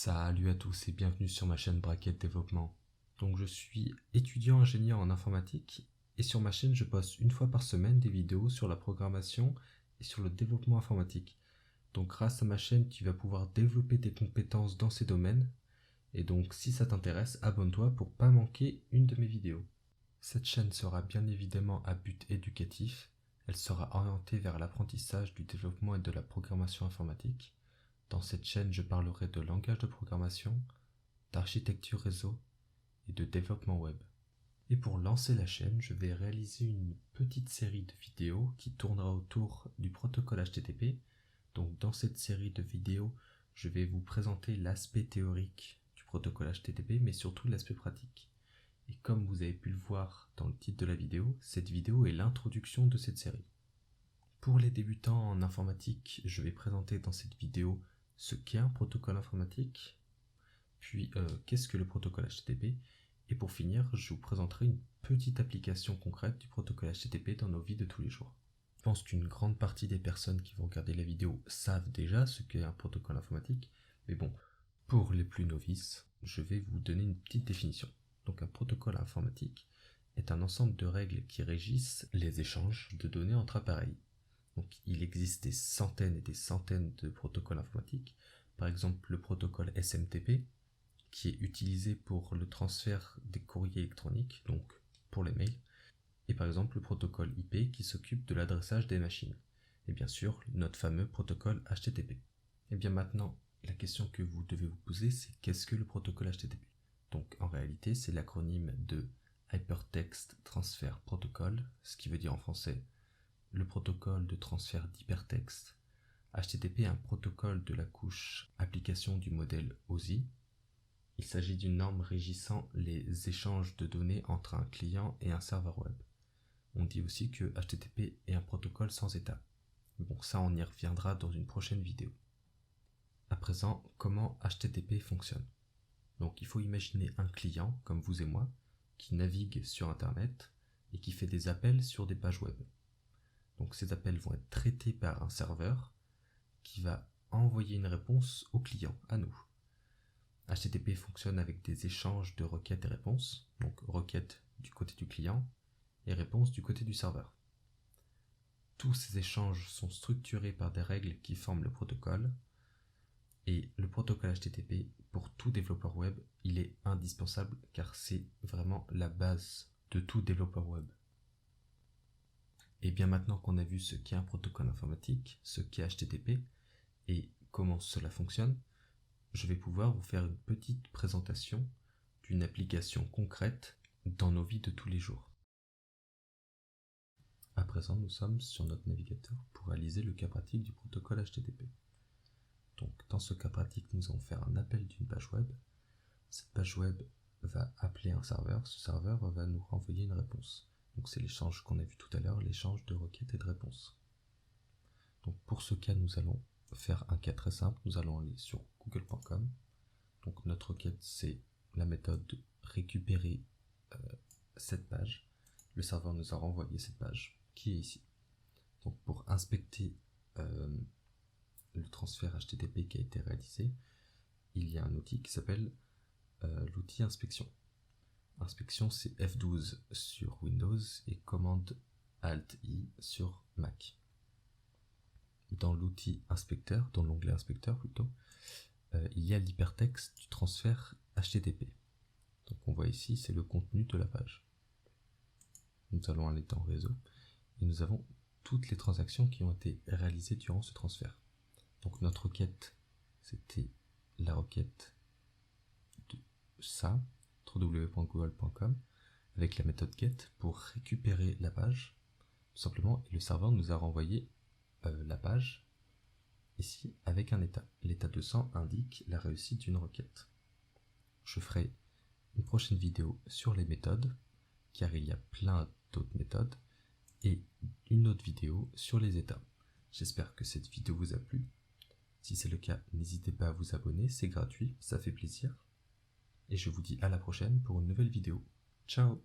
Salut à tous et bienvenue sur ma chaîne Bracket Développement. Donc je suis étudiant ingénieur en informatique et sur ma chaîne je poste une fois par semaine des vidéos sur la programmation et sur le développement informatique. Donc grâce à ma chaîne tu vas pouvoir développer tes compétences dans ces domaines et donc si ça t'intéresse abonne-toi pour pas manquer une de mes vidéos. Cette chaîne sera bien évidemment à but éducatif, elle sera orientée vers l'apprentissage du développement et de la programmation informatique. Dans cette chaîne, je parlerai de langage de programmation, d'architecture réseau et de développement web. Et pour lancer la chaîne, je vais réaliser une petite série de vidéos qui tournera autour du protocole HTTP. Donc dans cette série de vidéos, je vais vous présenter l'aspect théorique du protocole HTTP, mais surtout l'aspect pratique. Et comme vous avez pu le voir dans le titre de la vidéo, cette vidéo est l'introduction de cette série. Pour les débutants en informatique, je vais présenter dans cette vidéo ce qu'est un protocole informatique, puis qu'est-ce que le protocole HTTP, et pour finir, je vous présenterai une petite application concrète du protocole HTTP dans nos vies de tous les jours. Je pense qu'une grande partie des personnes qui vont regarder la vidéo savent déjà ce qu'est un protocole informatique, mais bon, pour les plus novices, je vais vous donner une petite définition. Donc un protocole informatique est un ensemble de règles qui régissent les échanges de données entre appareils. Donc, il existe des centaines et des centaines de protocoles informatiques. Par exemple, le protocole SMTP, qui est utilisé pour le transfert des courriers électroniques, donc pour les mails. Et par exemple, le protocole IP, qui s'occupe de l'adressage des machines. Et bien sûr, notre fameux protocole HTTP. Et bien maintenant, la question que vous devez vous poser, c'est qu'est-ce que le protocole HTTP? Donc, en réalité, c'est l'acronyme de Hypertext Transfer Protocol, ce qui veut dire en français le protocole de transfert d'hypertexte. HTTP est un protocole de la couche application du modèle OSI. Il s'agit d'une norme régissant les échanges de données entre un client et un serveur web. On dit aussi que HTTP est un protocole sans état. Bon, ça on y reviendra dans une prochaine vidéo. À présent, comment HTTP fonctionne? Donc il faut imaginer un client, comme vous et moi, qui navigue sur Internet et qui fait des appels sur des pages web. Donc ces appels vont être traités par un serveur qui va envoyer une réponse au client, à nous. HTTP fonctionne avec des échanges de requêtes et réponses, donc requêtes du côté du client et réponses du côté du serveur. Tous ces échanges sont structurés par des règles qui forment le protocole, et le protocole HTTP, pour tout développeur web, il est indispensable car c'est vraiment la base de tout développeur web. Et bien maintenant qu'on a vu ce qu'est un protocole informatique, ce qu'est HTTP et comment cela fonctionne, je vais pouvoir vous faire une petite présentation d'une application concrète dans nos vies de tous les jours. À présent, nous sommes sur notre navigateur pour réaliser le cas pratique du protocole HTTP. Donc dans ce cas pratique, nous allons faire un appel d'une page web. Cette page web va appeler un serveur, ce serveur va nous renvoyer une réponse. Donc c'est l'échange qu'on a vu tout à l'heure, l'échange de requêtes et de réponses. Donc pour ce cas, nous allons faire un cas très simple. Nous allons aller sur google.com. Donc notre requête, c'est la méthode de récupérer cette page. Le serveur nous a renvoyé cette page qui est ici. Donc pour inspecter le transfert HTTP qui a été réalisé, il y a un outil qui s'appelle l'outil inspection. Inspection, c'est F12 sur Windows et commande Alt-I sur Mac. Dans l'outil inspecteur, dans l'onglet inspecteur plutôt, il y a l'hypertexte du transfert HTTP. Donc on voit ici, c'est le contenu de la page. Nous allons aller dans réseau et nous avons toutes les transactions qui ont été réalisées durant ce transfert. Donc notre requête, c'était la requête de ça, www.google.com, avec la méthode get pour récupérer la page, tout simplement, et le serveur nous a renvoyé la page ici avec un état. L'état 200 indique la réussite d'une requête. Je ferai une prochaine vidéo sur les méthodes, car il y a plein d'autres méthodes, et une autre vidéo sur les états. J'espère que cette vidéo vous a plu. Si c'est le cas, n'hésitez pas à vous abonner, c'est gratuit, ça fait plaisir. Et je vous dis à la prochaine pour une nouvelle vidéo. Ciao!